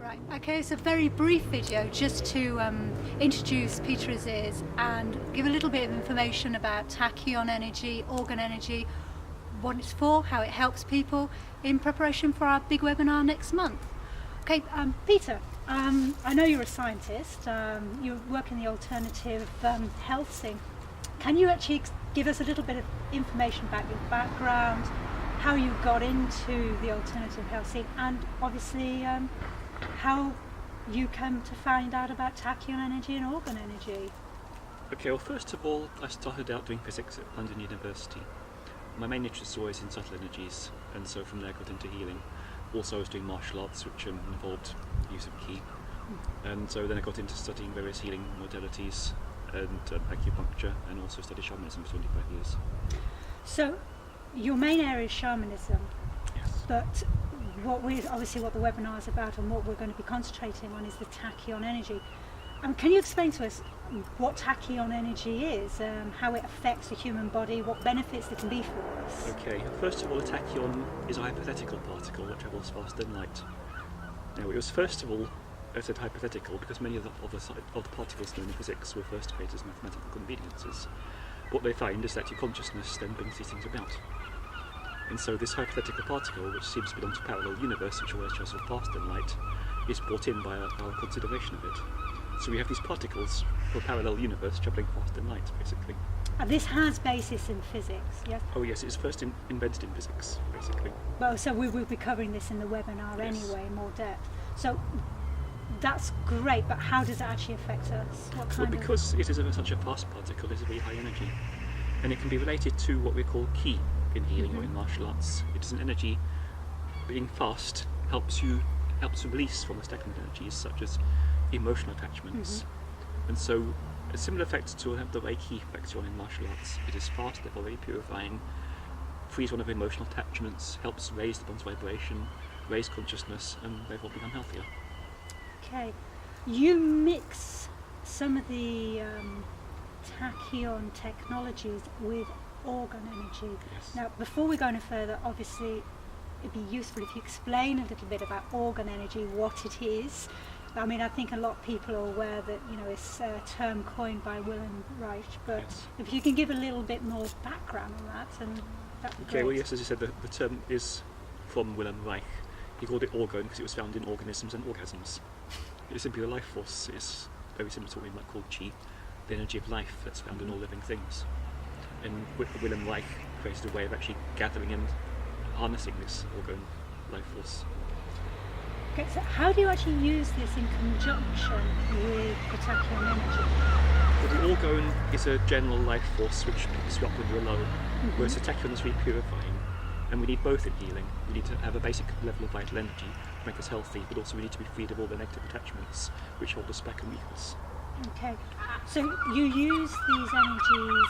Right, okay, it's a very brief video just to introduce Peter Aziz and give a little bit of information about Tachyon Energy, Orgone Energy, what it's for, how it helps people in preparation for our big webinar next month. Okay, Peter, I know you're a scientist, you work in the alternative health scene. Can you actually give us a little bit of information about your background, how you got into the alternative health scene, and obviously how you came to find out about Tachyon Energy and Orgone Energy? Okay, well first of all, I started out doing physics at London University. My main interest was always in subtle energies, and so from there I got into healing. Also I was doing martial arts, which involved use of ki. And so then I got into studying various healing modalities and acupuncture, and also studied shamanism for 25 years. So your main area is shamanism, Yes. but what the webinar is about and what we're going to be concentrating on is the Tachyon Energy. Can you explain to us what Tachyon Energy is, how it affects the human body, what benefits it can be for us? Okay, first of all, a tachyon is a hypothetical particle that travels faster than light. Now, it was first of all, I said hypothetical because many of the particles known in physics were first created as mathematical conveniences. What they find is that your consciousness then brings these things about. And so this hypothetical particle, which seems to belong to a parallel universe, which always travels faster than light, is brought in by our consideration of it. So we have these particles for a parallel universe travelling faster than light, basically. And this has basis in physics, yes? Oh yes, it's first invented in physics, basically. Well, so we will be covering this in the webinar anyway, in more depth. So that's great, but how does it actually affect us? What kind Well, because it is such a fast particle, it's a very high energy. And it can be related to what we call ki in healing or in martial arts. It is an energy. Being fast helps release from the stagnant energies such as emotional attachments. And so a similar effect to the way ki affects you in martial arts. It is fast, therefore very purifying, frees one of emotional attachments, helps raise the body's vibration, raise consciousness, and therefore become healthier. Okay, you mix some of the Tachyon technologies with Orgone Energy. Yes. Now, before we go any further, obviously it'd be useful if you explain a little bit about Orgone Energy, what it is. I mean, I think a lot of people are aware that, you know, it's a term coined by Wilhelm Reich, but Yes. if you can give a little bit more background on that, and that'd be Okay, great. well yes, as you said, the term is from Wilhelm Reich. He called it orgone because it was found in organisms and orgasms. It is simply a life force. It's very similar to what we might call chi, the energy of life that's found in all living things. And Wilhelm Reich created a way of actually gathering and harnessing this orgone life force. Okay, so how do you actually use this in conjunction with the Tachyon Energy? Well, the orgone is a general life force which picks you up when you're low, whereas the tachyon is very purifying. And we need both in healing. We need to have a basic level of vital energy to make us healthy, but also we need to be freed of all the negative attachments which hold us back and weaken us. Okay, so you use these energies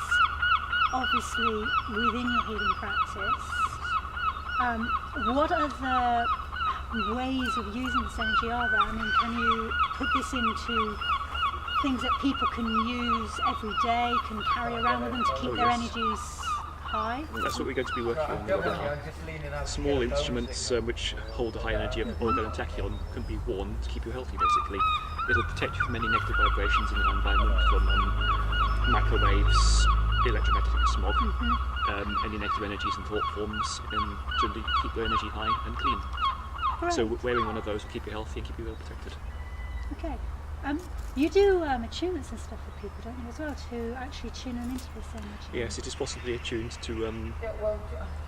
obviously within your healing practice. What other ways of using this energy are there? I mean, can you put this into things that people can use every day, can carry around with them to keep their energies high? Well, that's what we're going to be working on in the webinar. Small instruments which hold a high energy of orgone and tachyon can be worn to keep you healthy, basically. It'll protect you from any negative vibrations in the environment, from microwaves, electromagnetic smog, any negative energies and thought forms, and generally keep your energy high and clean. Great. So wearing one of those will keep you healthy and keep you well protected. Okay. You do attunements and stuff for people, don't you, as well, to actually tune them into this energy? Yes, it is possibly attuned to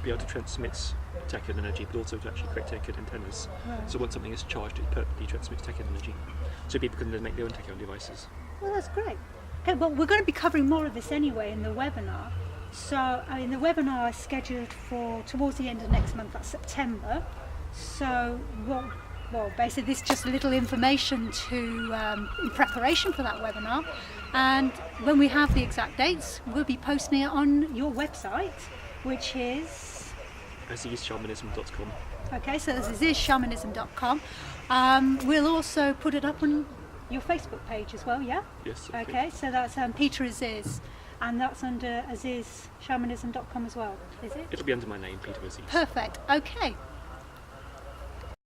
be able to transmit tachyon energy, but also to actually create tachyon antennas. Right. So once something is charged, it perfectly transmits tachyon energy. So people can then make their own tachyon devices. Well, that's great. Okay, well, we're going to be covering more of this anyway in the webinar. So, I mean, the webinar is scheduled for towards the end of next month, that's September. So, well, basically this is just a little information to in preparation for that webinar. And when we have the exact dates, we'll be posting it on your website, which is AzizShamanism.com. okay. So this is shamanism.com. We'll also put it up on your Facebook page as well. Yeah. Yes. Okay. So that's Peter Aziz, and that's under AzizShamanism.com as well. Is it? It'll be under my name, Peter Aziz. Perfect. Okay.